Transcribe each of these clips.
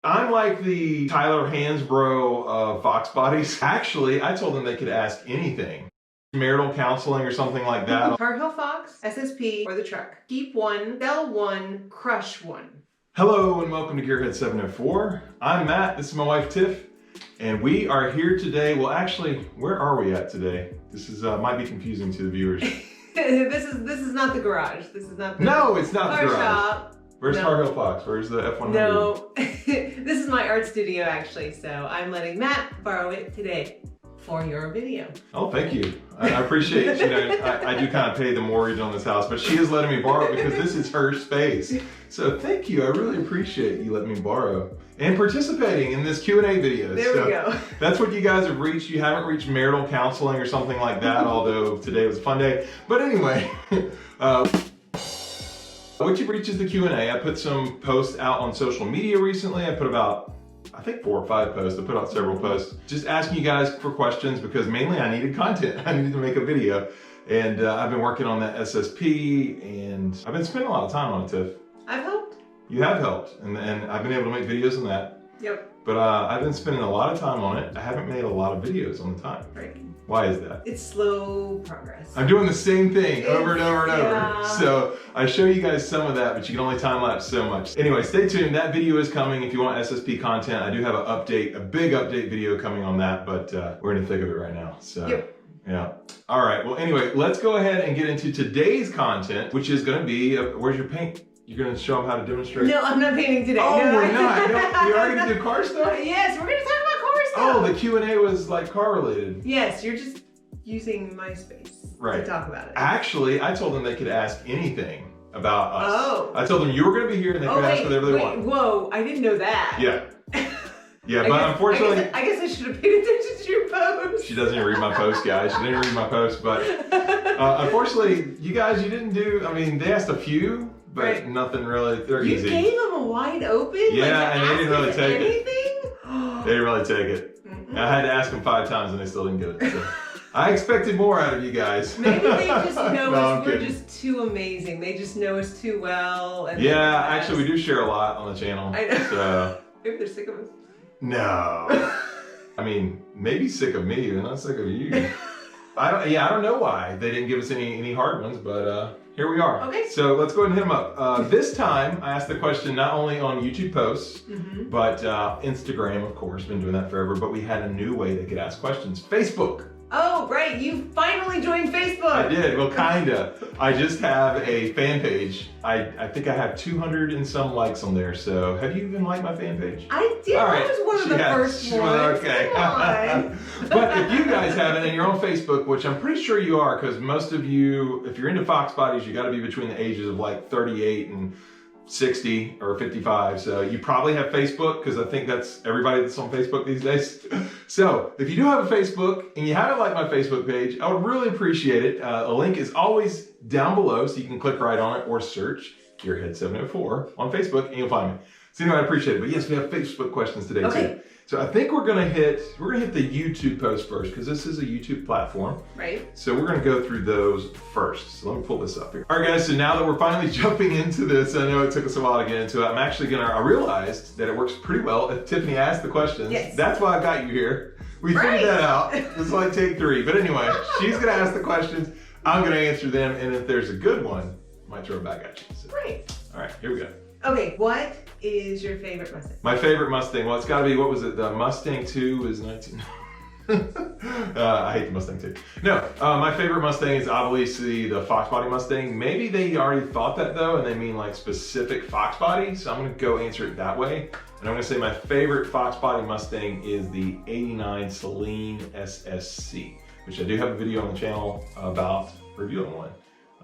I'm like the Tyler Hansbrough of FoxBodies. Actually, I told them they could ask anything. Marital counseling or something like that. Tar Heel Fox, SSP, or the truck. Keep one, sell one, crush one. Hello and welcome to GEARHEAD704. I'm Matt, this is my wife Tiff, and we are here today. Well, actually, where are we at today? This is might be confusing to the viewers. This is not the garage. This is not the No, it's not the garage. shop. Where's Tar Heel Fox? Where's the F100? No, this is my art studio actually, so I'm letting Matt borrow it today for your video. Oh, thank you. I appreciate it. You know, I do kind of pay the mortgage on this house, but she is letting me borrow it because this is her space. So thank you. I really appreciate you letting me borrow and participating in this Q&A video. There we go. That's what you guys have reached. You haven't reached marital counseling or something like that, although today was a fun day. But anyway, what you've reached is the Q&A. I put some posts out on social media recently. I put about, I think 4 or 5 posts. I put out several posts just asking you guys for questions because mainly I needed content. I needed to make a video. And I've been working on that SSP and I've been spending a lot of time on it, Tiff. I've helped. You have helped and I've been able to make videos on that. Yep. But I've been spending a lot of time on it. I haven't made a lot of videos on the time. Right. Why is that? It's slow progress. I'm doing the same thing over and over and Yeah. over. So I show you guys some of that, but you can only time lapse so much. Anyway, stay tuned. That video is coming. If you want SSP content, I do have a big update video coming on that, but we're in the thick of it right now. So Yep. yeah. All right. Well, anyway, let's go ahead and get into today's content, which is going to be, where's your paint? You're going to show them how to demonstrate? No, I'm not painting today. Oh, no. we're not. No, you're already going to do car stuff? Yes, we're going to talk about car stuff. Oh, the Q&A was like car related. Yes, you're just using my space to talk about it. Actually, I told them they could ask anything about us. Oh. I told them you were going to be here and they could ask whatever they want. Whoa, I didn't know that. Yeah. Yeah, but unfortunately... I guess I should have paid attention to your post. She doesn't even read my post, guys. She didn't read my post, but unfortunately, you guys, you didn't do... I mean, they asked a few, but nothing really... They're easy. You gave them a wide open? Yeah, and they didn't really take it. They didn't really take it. I had to ask them 5 times and they still didn't get it. So. I expected more out of you guys. Maybe they just know us. We're kidding. just too amazing. They just know us too well. And yeah, actually, we do share a lot on the channel. I know. So. Maybe they're sick of us. No. I mean, maybe sick of me. They're not sick of you. I don't know why they didn't give us any hard ones, but here we are. Okay. So let's go ahead and hit them up. This time, I asked the question not only on YouTube posts, but Instagram, of course, been doing that forever, but we had a new way they could ask questions. Facebook. Oh, right. You finally joined Facebook. I did. Well, kinda. I just have a fan page. I think I have 200 and some likes on there. So have you even liked my fan page? I did. I was one of the first ones. Okay. Come on. But if you guys haven't and you're on Facebook, which I'm pretty sure you are, because most of you, if you're into FoxBodies, you got to be between the ages of like 38 and 60 or 55. So you probably have Facebook because I think that's everybody that's on Facebook these days. So if you do have a Facebook and you haven't liked my Facebook page, I would really appreciate it. A link is always down below so you can click right on it or search GEARHEAD704 on Facebook and you'll find me. So anyway, I appreciate it. But yes, we have Facebook questions today too. So I think we're gonna hit the YouTube post first because this is a YouTube platform. Right. So we're gonna go through those first. So let me pull this up here. All right, guys. So now that we're finally jumping into this, I know it took us a while to get into it. I realized that it works pretty well if Tiffany asked the questions. Yes. That's why I got you here. We figured that out. It's like take 3. But anyway, she's gonna ask the questions. I'm gonna answer them, and if there's a good one, I might throw it back at you. So. Right. All right, here we go. Okay, what is your favorite Mustang? My favorite Mustang, well, it's gotta be, what was it? The Mustang 2 is 19... I hate the Mustang 2. No, my favorite Mustang is obviously the FoxBody Mustang. Maybe they already thought that though, and they mean like specific FoxBody, so I'm gonna go answer it that way. And I'm gonna say my favorite FoxBody Mustang is the 89 Celine SSC, which I do have a video on the channel about reviewing one.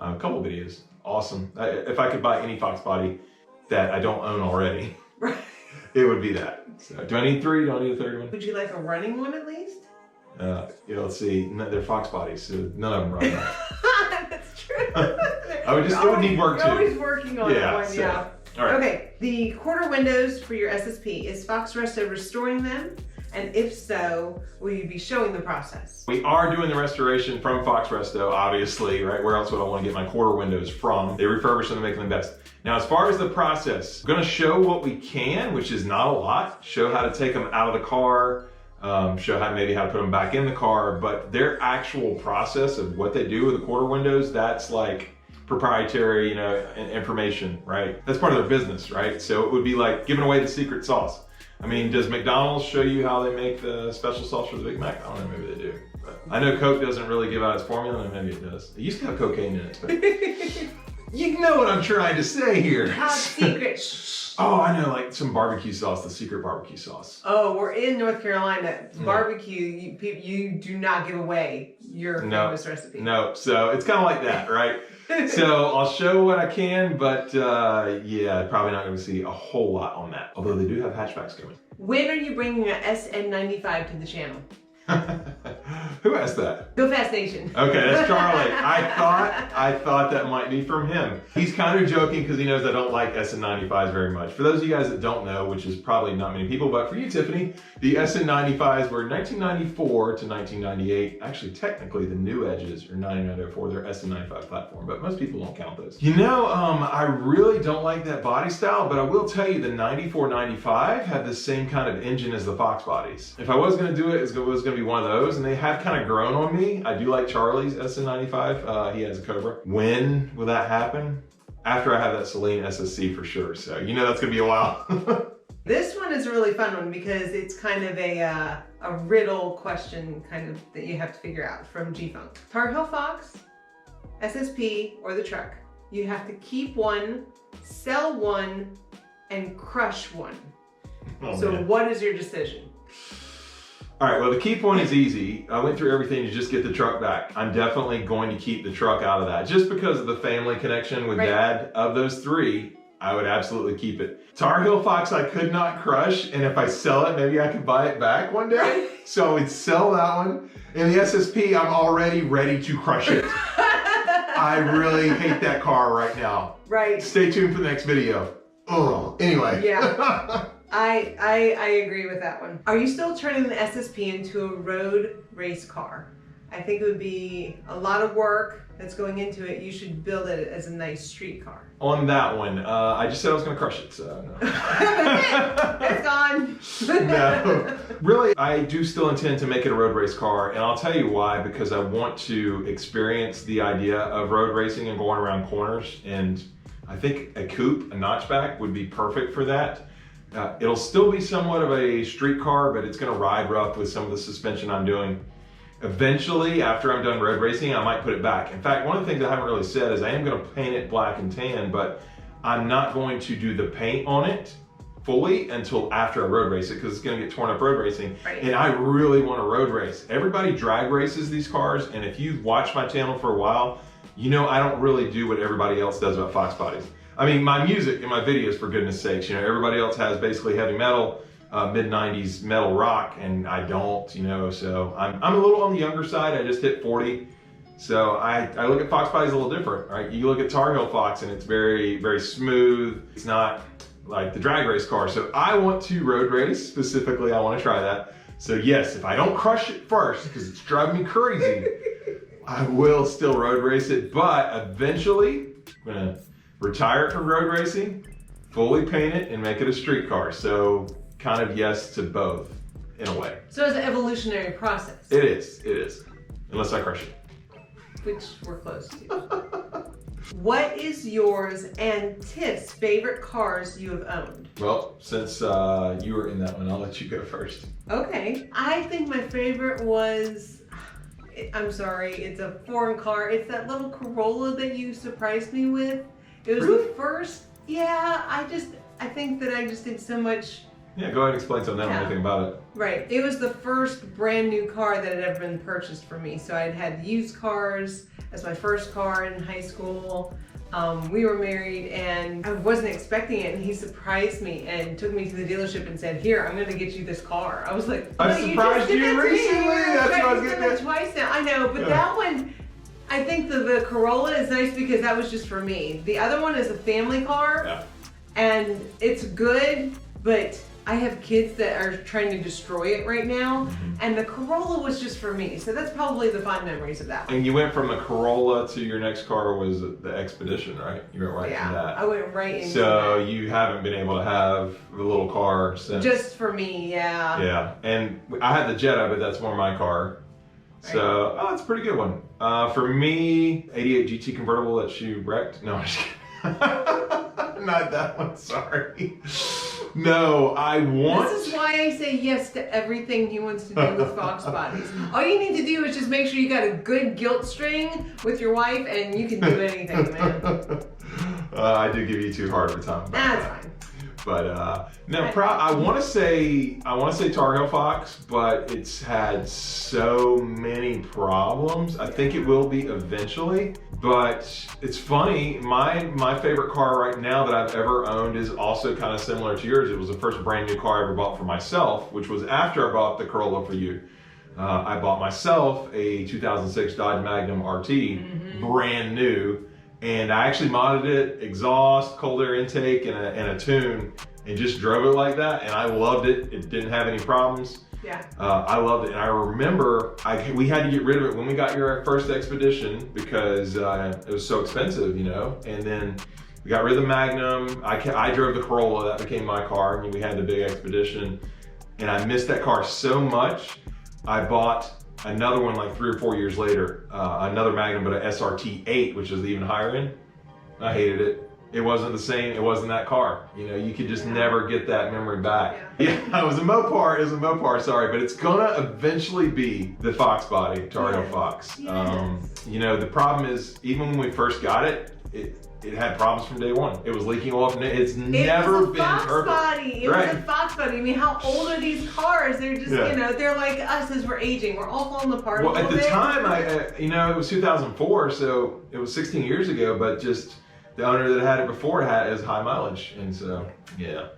A couple videos, awesome. If I could buy any FoxBody that I don't own already, it would be that. So, do I need 3? Do I need a 3rd one? Would you like a running one at least? Let's see. No, they're FoxBodies, so none of them run. That's true. It would need work too. You're always working on one, so, yeah. All right. Okay, the quarter windows for your SSP, is Fox Resto restoring them? And if so, will you be showing the process? We are doing the restoration from Fox Resto, obviously, right? Where else would I want to get my quarter windows from? They refurbish them and make them the best. Now, as far as the process, I'm going to show what we can, which is not a lot. Show how to take them out of the car, show maybe how to put them back in the car, but their actual process of what they do with the quarter windows, that's like proprietary, information, right? That's part of their business, right? So it would be like giving away the secret sauce. I mean, does McDonald's show you how they make the special sauce for the Big Mac? I don't know, maybe they do. But I know Coke doesn't really give out its formula, and maybe it does. It used to have cocaine in it, but you know what I'm trying to say here. Top secret. Oh, I know, like some barbecue sauce, the secret barbecue sauce. Oh, we're in North Carolina. Barbecue, you do not give away your famous recipe. No, so it's kind of like that, right? So I'll show what I can, but yeah, probably not going to see a whole lot on that. Although they do have hatchbacks coming. When are you bringing an SN95 to the channel? Who asked that? Go Fast Nation. Okay, that's Charlie. I thought that might be from him. He's kind of joking because he knows I don't like SN95s very much. For those of you guys that don't know, which is probably not many people, but for you, Tiffany, the SN95s were 1994 to 1998. Actually, technically, the new Edges are 9904. They're SN95 platform, but most people don't count those. I really don't like that body style, but I will tell you the 94-95 had the same kind of engine as the FoxBodies. If I was going to do it, it was going to be one of those, and they have kind of grown on me. I do like Charlie's SN95. He has a Cobra. When will that happen? After I have that Celine SSC for sure. So that's going to be a while. This one is a really fun one because it's kind of a riddle question kind of that you have to figure out from G-Funk. Tar Heel Fox, SSP, or the truck. You have to keep one, sell one, and crush one. Oh, so man. What is your decision? All right, well, the keep one is easy. I went through everything to just get the truck back. I'm definitely going to keep the truck out of that. Just because of the family connection with Dad, of those three, I would absolutely keep it. Tar Heel Fox, I could not crush, and if I sell it, maybe I could buy it back one day. So I would sell that one. And the SSP, I'm already ready to crush it. I really hate that car right now. Right. Stay tuned for the next video. Oh, anyway. Yeah. I agree with that one. Are you still turning the SSP into a road race car? I think it would be a lot of work that's going into it. You should build it as a nice street car. On that one, I just said I was going to crush it, so no. It's gone. No. Really, I do still intend to make it a road race car, and I'll tell you why, because I want to experience the idea of road racing and going around corners, and I think a coupe, a notchback, would be perfect for that. It'll still be somewhat of a street car, but it's going to ride rough with some of the suspension I'm doing. Eventually, after I'm done road racing, I might put it back. In fact, one of the things I haven't really said is I am going to paint it black and tan, but I'm not going to do the paint on it fully until after I road race it, because it's going to get torn up road racing. Right. And I really want to road race. Everybody drag races these cars, and if you've watched my channel for a while, I don't really do what everybody else does about FoxBodies. I mean, my music and my videos, for goodness sakes, everybody else has basically heavy metal, mid-90s metal rock, and I don't, so I'm a little on the younger side. I just hit 40. So I look at FoxBodies a little different, right? You look at Tar Heel Fox and it's very, very smooth. It's not like the drag race car. So I want to road race, specifically, I want to try that. So yes, if I don't crush it first, because it's driving me crazy, I will still road race it, but eventually I'm gonna retire from road racing, fully paint it, and make it a street car. So kind of yes to both, in a way. So it's an evolutionary process. It is. Unless I crush it. Which we're close to. What is yours and Tiff's favorite cars you have owned? Well, since you were in that one, I'll let you go first. Okay. I think my favorite was, I'm sorry, it's a foreign car. It's that little Corolla that you surprised me with. It was Really? the first, yeah, I think that I just did so much. Yeah, go ahead and explain to them. I don't know anything about it. Right. It was the first brand new car that had ever been purchased for me. So I'd had used cars as my first car in high school. We were married and I wasn't expecting it, and he surprised me and took me to the dealership and said, "Here, I'm going to get you this car." I was like, I surprised you recently. That's what I was getting at. Twice now. I know, but that one, I think the Corolla is nice because that was just for me. The other one is a family car, and it's good, but I have kids that are trying to destroy it right now, Mm-hmm. and the Corolla was just for me. So that's probably the fond memories of that one. And you went from the Corolla to your next car was the Expedition, right? You went right from that. I went right into So that. you haven't been able to have the little car since. Just for me, yeah. Yeah, and I had the Jetta, but that's more my car. So, oh, it's a pretty good one. For me, 88 GT convertible that she wrecked. No, I'm just kidding. Not that one, sorry. No, I want... This is why I say yes to everything he wants to do with FoxBodies. All you need to do is just make sure you got a good guilt string with your wife, and you can do anything, man. I do give you too hard of a time. That's fine. But no, I want to say Tar Heel Fox, but it's had so many problems. I think it will be eventually, but it's funny. My favorite car right now that I've ever owned is also kind of similar to yours. It was the first brand new car I ever bought for myself, which was after I bought the Corolla for you. I bought myself a 2006 Dodge Magnum RT, brand new. And I actually modded it, exhaust, cold air intake, and a tune, and just drove it like that. And I loved it. It didn't have any problems. Yeah. I loved it. And I remember we had to get rid of it when we got your first Expedition because it was so expensive, you know. And then we got rid of the Magnum. I drove the Corolla. That became my car. And we had the big Expedition. And I missed that car so much. I bought another one like 3 or 4 years later, another Magnum, but an SRT8, which is the even higher end. I hated it. It wasn't the same. It wasn't that car. You know, you could just never get that memory back. Yeah, it was a Mopar. It was a Mopar. Sorry, but it's gonna eventually be the FoxBody, Tar Heel Fox. Yes. You know, the problem is even when we first got it, it had problems from day one. It was leaking off, and it's never been perfect. It was a FoxBody. I mean, how old are these cars? They're just, you know, they're like us as we're aging. We're all falling apart. Well, a little at the bit. time, you know, it was 2004, so it was 16 years ago. But just the owner that had it before had as high mileage, and so yeah.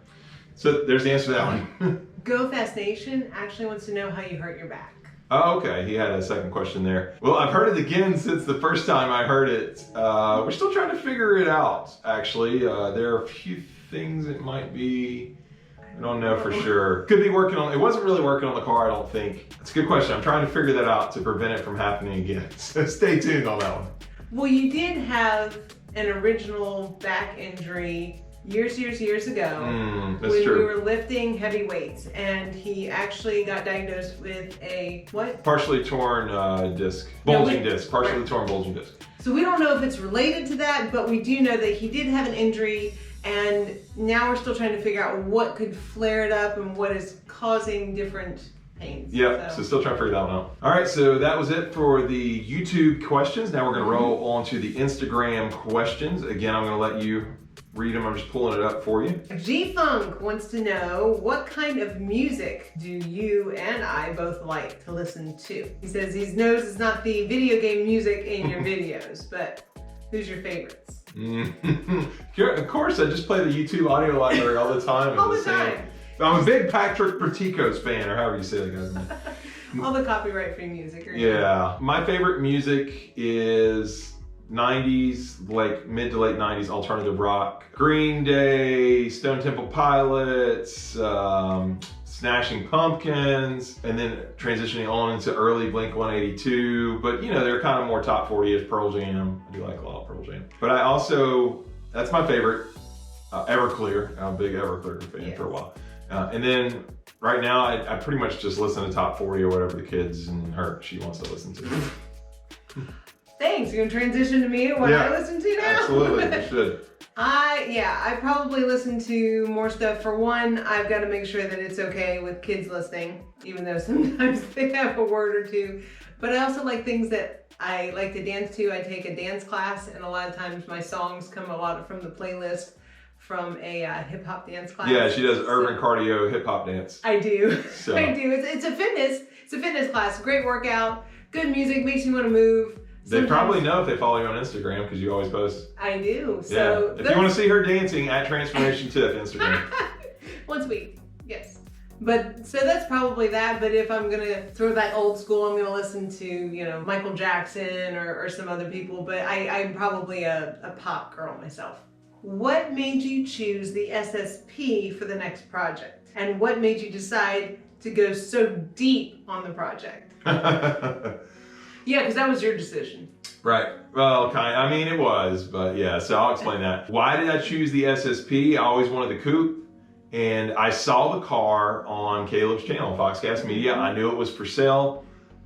So there's the answer to that one. Go Fast Nation actually wants to know how you hurt your back. Oh, okay. He had a second question there. Well, I've heard it again since the first time I heard it. We're still trying to figure it out, actually. There are a few things it might be. I don't know for sure. Could be working on, it wasn't really working on the car, I don't think. It's a good question. I'm trying to figure that out to prevent it from happening again. So stay tuned on that one. Well, you did have an original back injury years ago That's when true. we were lifting heavy weights, and he actually got diagnosed with a what? Partially torn disc, bulging disc, partially torn bulging disc. So we don't know if it's related to that, but we do know that he did have an injury, and now we're still trying to figure out what could flare it up and what is causing different pains. Yeah, so still trying to figure that one out. All right, so that was it for the YouTube questions. Now we're going to roll on to the Instagram questions. Again, I'm going to let you read them. I'm just pulling it up for you. G-Funk wants to know, what kind of music do you and I both like to listen to? He says he knows it's not the video game music in your videos, but who's your favorites? Of course, I just play the YouTube audio library all the time. All the time. I'm a big Patrick Perticos fan, or however you say that guy's name. All the copyright-free music. Yeah. My favorite music is 90s, like mid to late 90s alternative rock. Green Day, Stone Temple Pilots, Smashing Pumpkins, and then transitioning on into early Blink-182. But you know, they're kind of more top 40-ish. Pearl Jam. I do like a lot of Pearl Jam. But I also, that's my favorite, Everclear. I'm a big Everclear fan for a while. And then right now, I pretty much just listen to top 40 or whatever the kids and she wants to listen to. Thanks. You're gonna transition to me what I listen to now? Absolutely, you should. I probably listen to more stuff. For one, I've got to make sure that it's okay with kids listening, even though sometimes they have a word or two. But I also like things that I like to dance to. I take a dance class, and a lot of times my songs come a lot from the playlist from a hip-hop dance class. Yeah, she does urban cardio hip-hop dance. I do. So. I do. It's a fitness class. Great workout, good music, makes you want to move. They probably know if they follow you on Instagram because you always post. I do. So if you want to see her dancing, at Transformation Tiff Instagram. Once a week, yes. But so that's probably that. But if I'm gonna throw back old school, I'm gonna listen to, you know, Michael Jackson or some other people. But I'm probably a pop girl myself. What made you choose the SSP for the next project? And what made you decide to go so deep on the project? Yeah, because that was your decision. Right. Well, I mean, it was, but yeah, so I'll explain that. Why did I choose the SSP? I always wanted the coupe, and I saw the car on Caleb's channel, Foxcast Media. I knew it was for sale.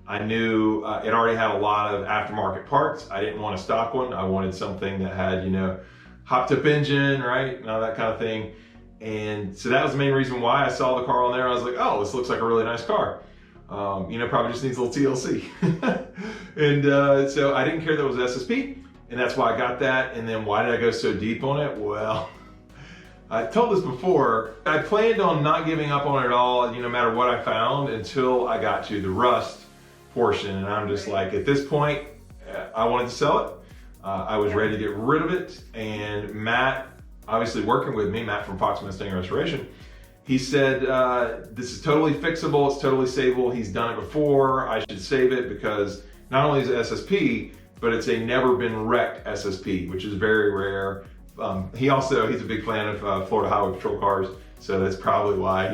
I knew it already had a lot of aftermarket parts. I didn't want a stock one. I wanted something that had, hot tip engine, right? And all that kind of thing. And so that was the main reason why I saw the car on there. I was like, oh, this looks like a really nice car. Probably just needs a little TLC. And so I didn't care that it was SSP, and that's why I got that. And then why did I go so deep on it? Well, I told this before, I planned on not giving up on it at all, no matter what I found, until I got to the rust portion. And I'm just like, at this point, I wanted to sell it. I was ready to get rid of it. And Matt, obviously working with me, Matt from Fox Mustang Restoration, he said, this is totally fixable, it's totally savable, he's done it before, I should save it because not only is it SSP, but it's a never been wrecked SSP, which is very rare. He's a big fan of Florida Highway Patrol cars, so that's probably why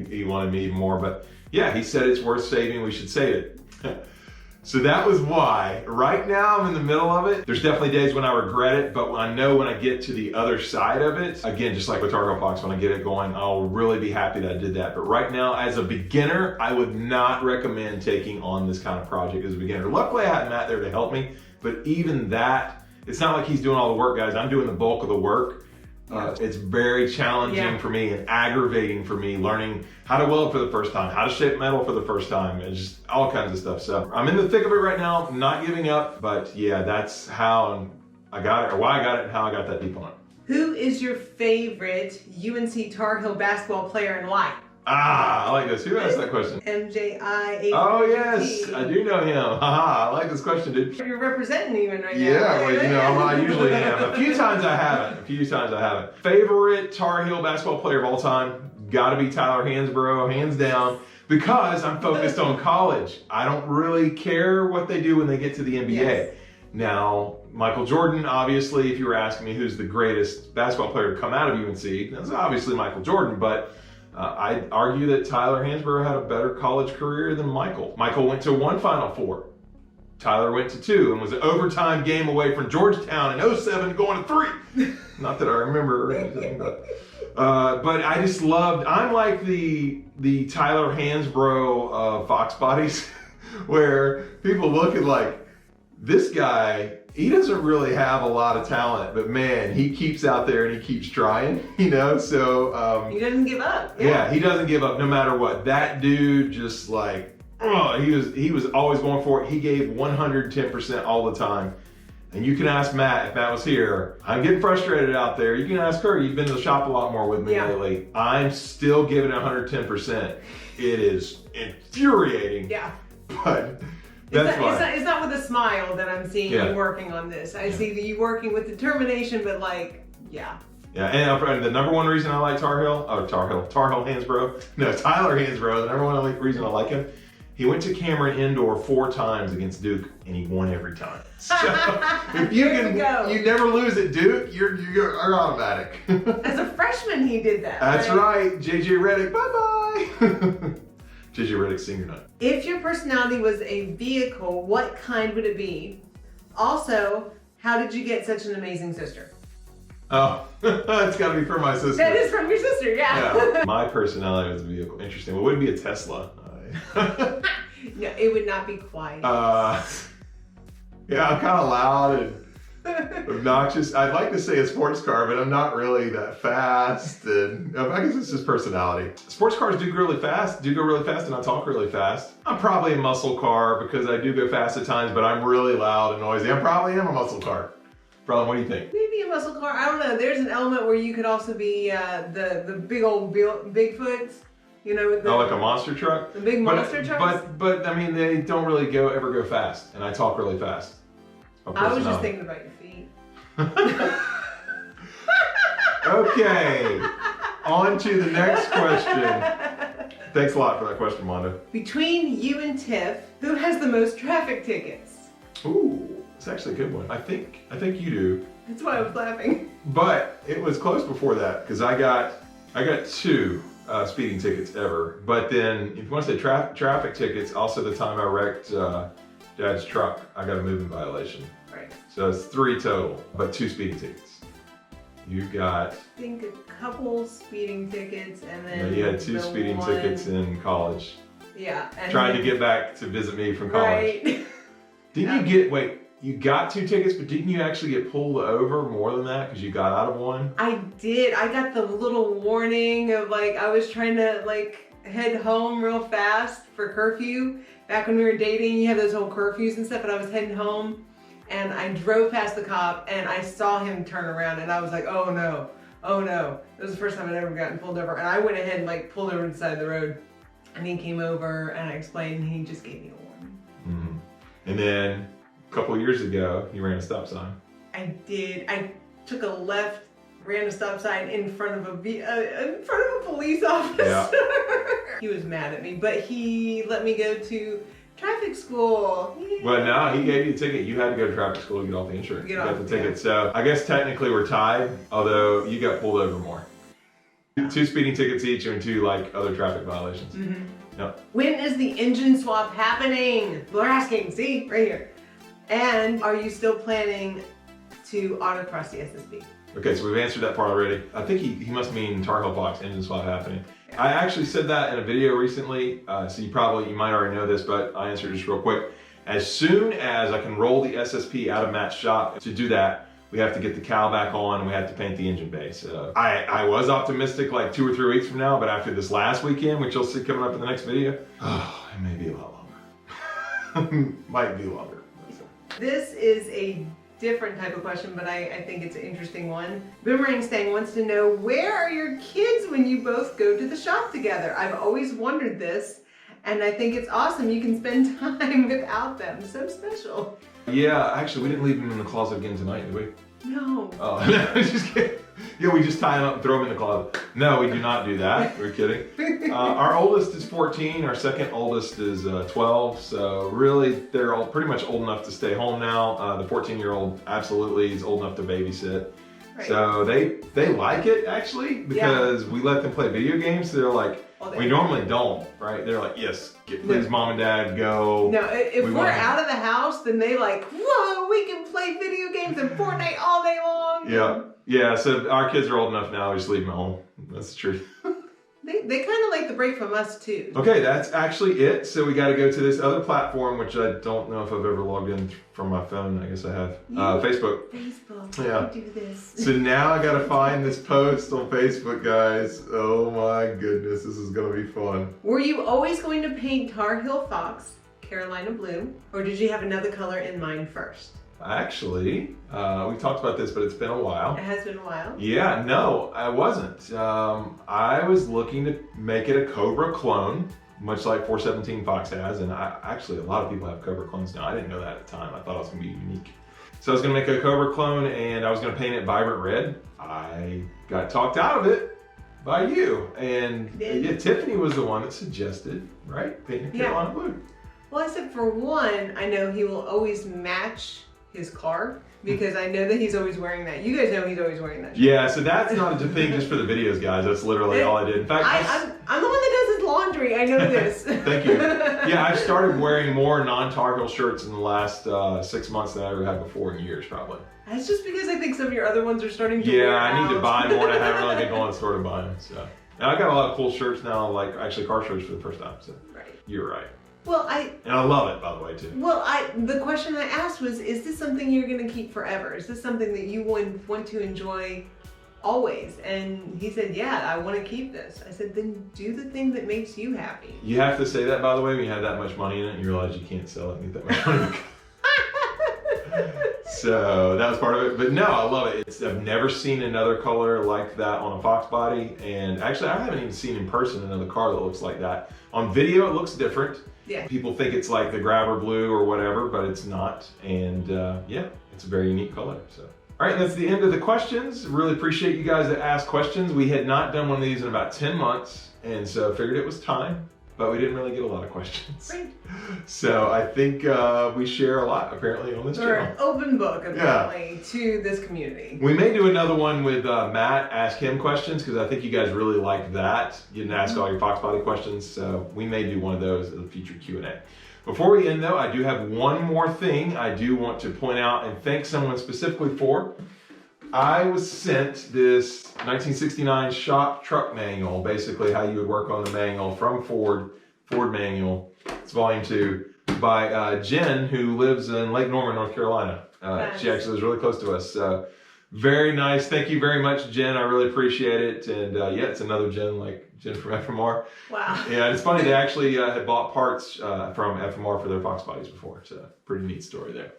he wanted me even more. But yeah, he said it's worth saving, we should save it. So that was why. Right now I'm in the middle of it. There's definitely days when I regret it, but I know when I get to the other side of it, again, just like with Tar Heel Fox, when I get it going, I'll really be happy that I did that. But right now, as a beginner, I would not recommend taking on this kind of project as a beginner. Luckily, I had Matt there to help me, but even that, it's not like he's doing all the work, guys. I'm doing the bulk of the work. It's very challenging for me and aggravating for me, learning how to weld for the first time, how to shape metal for the first time, and just all kinds of stuff. So I'm in the thick of it right now, not giving up, but yeah, that's how I got it, or why I got it, and how I got that deep on it. Who is your favorite UNC Tar Heel basketball player and why? I like this. Who asked that question? MJI. Oh yes, I do know him. Haha, I like this question, dude. You're representing even right now. Yeah, well, I usually am. A few times I haven't. Favorite Tar Heel basketball player of all time? Gotta be Tyler Hansbrough, hands down. Because I'm focused on college. I don't really care what they do when they get to the NBA. Yes. Now, Michael Jordan, obviously, if you were asking me who's the greatest basketball player to come out of UNC, that's obviously Michael Jordan, but I'd argue that Tyler Hansbrough had a better college career than Michael. Michael went to one Final Four. Tyler went to two and was an overtime game away from Georgetown in 07 going to 3. Not that I remember or anything, but I just loved, I'm like the Tyler Hansbrough of FoxBodies, where people look at like, this guy, he doesn't really have a lot of talent, but man, he keeps out there and he keeps trying, so. He doesn't give up. Yeah, he doesn't give up no matter what. That dude just like, he was always going for it. He gave 110% all the time. And you can ask Matt, if Matt was here, I'm getting frustrated out there. You can ask her, you've been to the shop a lot more with me lately. I'm still giving 110%. It is infuriating. Yeah. But that's why. It's not with a smile that I'm seeing you working on this. I see you working with determination, but Yeah, and the number one reason I like Tyler Hansbrough. No, Tyler Hansbrough, the number one reason I like him, he went to Cameron Indoor 4 times against Duke, and he won every time. So if you never lose at Duke, you're automatic. As a freshman, he did that. That's right. JJ Redick, bye-bye. JJ Redick, senior night. If your personality was a vehicle, what kind would it be? Also, how did you get such an amazing sister? Oh, it's got to be from my sister. That is from your sister, yeah. My personality was a vehicle. Interesting. Well, it wouldn't be a Tesla. No, it would not be quiet. Yeah, I'm kind of loud and obnoxious. I'd like to say a sports car, but I'm not really that fast. And I guess it's just personality. Sports cars do go really fast, and I talk really fast. I'm probably a muscle car because I do go fast at times, but I'm really loud and noisy. I probably am a muscle car. Probably, what do you think? Maybe a muscle car. I don't know. There's an element where you could also be the big old Bigfoots. Like a monster truck? The big monster trucks? But I mean, they don't really ever go fast, and I talk really fast. I was just thinking about your feet. Okay, on to the next question. Thanks a lot for that question, Mondo. Between you and Tiff, who has the most traffic tickets? Ooh, it's actually a good one. I think you do. That's why I was laughing. But it was close before that, because I got 2. speeding tickets ever. But then, if you want to say traffic tickets, also the time I wrecked Dad's truck, I got a moving violation. Right. So it's 3 total, but 2 speeding tickets. You got... I think a couple speeding tickets, and then you had 2 speeding tickets in college. Yeah. And trying to get back to visit me from college. Right. Didn't you get, wait, you got 2 tickets, but didn't you actually get pulled over more than that because you got out of one? I did. I got the little warning of like, I was trying to like head home real fast for curfew. Back when we were dating, you have those whole curfews and stuff, and I was heading home and I drove past the cop and I saw him turn around and I was like, oh no, oh no. It was the first time I'd ever gotten pulled over, and I went ahead and like pulled over to the side of the road, and he came over and I explained, and he just gave me a warning. Mm-hmm. And then a couple of years ago, you ran a stop sign. I did. I took a left, ran a stop sign in front of a police officer. Yeah. He was mad at me, but he let me go to traffic school. Yay. Well, no, he gave you the ticket. You had to go to traffic school to get off the insurance. You got the ticket. Yeah. So I guess technically we're tied, although you got pulled over more. 2 speeding tickets each and 2 like other traffic violations. Mm-hmm. Yep. When is the engine swap happening? We're asking. See, right here. And are you still planning to autocross the SSB? Okay, so we've answered that part already. I think he must mean Tar Heel Fox engine swap happening. Yeah. I actually said that in a video recently, so you might already know this, but I answered just real quick. As soon as I can roll the SSP out of Matt's shop, to do that, we have to get the cowl back on and we have to paint the engine base. I was optimistic like 2 or 3 weeks from now, but after this last weekend, which you'll see coming up in the next video, it may be a lot longer. Might be longer. This is a different type of question, but I think it's an interesting one. Boomerang Stang wants to know, where are your kids when you both go to the shop together? I've always wondered this, and I think it's awesome. You can spend time without them. So special. Yeah, actually, we didn't leave them in the closet again tonight, did we? No. Oh, no, just kidding. Yeah, we just tie them up and throw them in the closet. No, we do not do that. We're kidding. Our oldest is 14. Our second oldest is 12. So really, they're all pretty much old enough to stay home now. The 14-year-old absolutely is old enough to babysit. Right. So they like it, actually, because we let them play video games. So they're like, we normally don't, right? They're like, yes, please, mom and dad, go. No, if we're out of the house, then they like, whoa, we can play video games and Fortnite all day long. Yeah, yeah. So our kids are old enough now. We just leave them at home. That's the truth. They kind of like the break from us too. Okay, that's actually it. So we got to go to this other platform, which I don't know if I've ever logged in from my phone. I guess I have. Facebook. Facebook. Yeah. Do this. So now I got to find this post on Facebook, guys. Oh my goodness, this is gonna be fun. Were you always going to paint Tar Heel Fox, Carolina Blue, or did you have another color in mind first? Actually, we talked about this, but it's been a while. It has been a while? Yeah, no, I wasn't. I was looking to make it a Cobra clone, much like 417 Fox has, and actually a lot of people have Cobra clones now. I didn't know that at the time. I thought it was gonna be unique. So I was gonna make a Cobra clone, and I was gonna paint it vibrant red. I got talked out of it by you, and yeah, Tiffany was the one that suggested, right? Painting Carolina Blue. Well, I said for one, I know he will always match his car, because I know that he's always wearing that. You guys know he's always wearing that shirt. Yeah, so that's not a thing just for the videos, guys. That's literally all I did. In fact, I'm the one that does his laundry. I know this. Thank you. Yeah, I've started wearing more non-Tar Heel shirts in the last 6 months than I ever had before in years, probably. That's just because I think some of your other ones are starting to wear I out. need to buy more, and I haven't really been going to the store to buy them. So, and I got a lot of cool shirts now, like actually car shirts for the first time. So, You're right. Well, and I love it, by the way, too. Well, the question I asked was, is this something you're going to keep forever? Is this something that you want to enjoy always? And he said, yeah, I want to keep this. I said, then do the thing that makes you happy. You have to say that, by the way, when you have that much money in it, and you realize you can't sell it and get that much money. So that was part of it. But no, I love it. I've never seen another color like that on a FoxBody. And actually, I haven't even seen in person another car that looks like that. On video, it looks different. Yeah. People think it's like the grabber blue or whatever, but it's not. And yeah, it's a very unique color. So, all right, that's the end of the questions. Really appreciate you guys that asked questions. We had not done one of these in about 10 months, and so figured it was time. but we didn't really get a lot of questions. Right. So I think we share a lot apparently on this We're channel. an open book apparently to this community. We may do another one with Matt, ask him questions, because I think you guys really like that. You didn't ask all your FoxBody questions, so we may do one of those in the future Q&A. Before we end though, I do have one more thing I do want to point out and thank someone specifically for. I was sent this 1969 shop truck manual, basically how you would work on the manual from Ford manual. It's volume 2 by Jen, who lives in Lake Norman, North Carolina. Nice. She actually was really close to us. So very nice. Thank you very much, Jen. I really appreciate it. And yeah, it's another Jen, like Jen from FMR. Wow. Yeah, it's funny. They actually had bought parts from FMR for their FoxBodies before. It's a pretty neat story there.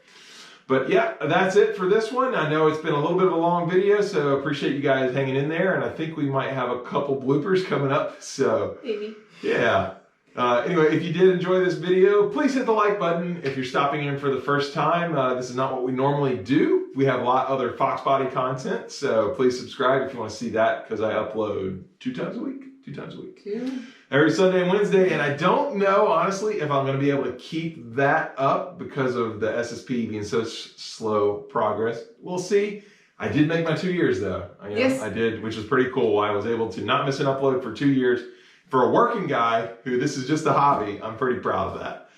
But yeah, that's it for this one. I know it's been a little bit of a long video, so appreciate you guys hanging in there. And I think we might have a couple bloopers coming up. So Maybe. yeah. Anyway, if you did enjoy this video, please hit the like button. If you're stopping in for the first time, this is not what we normally do. We have a lot of other FoxBody content, so please subscribe if you want to see that, because I upload 2 times a week. 2 times a week. 2. Every Sunday and Wednesday, and I don't know, honestly, if I'm going to be able to keep that up because of the SSP being such slow progress. We'll see. I did make my 2 years, though. Yes. I did, which was pretty cool. I was able to not miss an upload for 2 years. For a working guy who this is just a hobby, I'm pretty proud of that.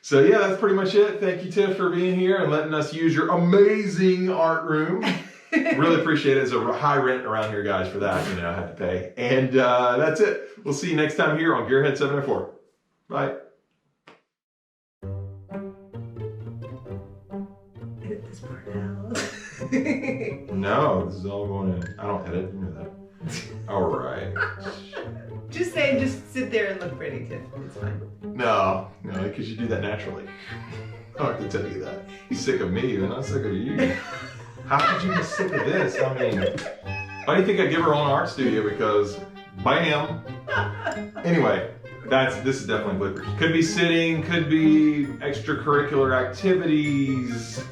So yeah, that's pretty much it. Thank you, Tiff, for being here and letting us use your amazing art room. Really appreciate it. It's a high rent around here, guys, for that. I have to pay. And that's it. We'll see you next time here on GEARHEAD704. Bye. Edit this part out. No, this is all going in. I don't edit. You know that. All right. Just sit there and look pretty, Tiff. It's fine. No, because you do that naturally. I don't have to tell you that. You're sick of me, and I'm sick of you. How could you be sick of this? I mean, why do you think I give her own art studio? Because, bam. Anyway, this is definitely bloopers. Could be sitting, could be extracurricular activities.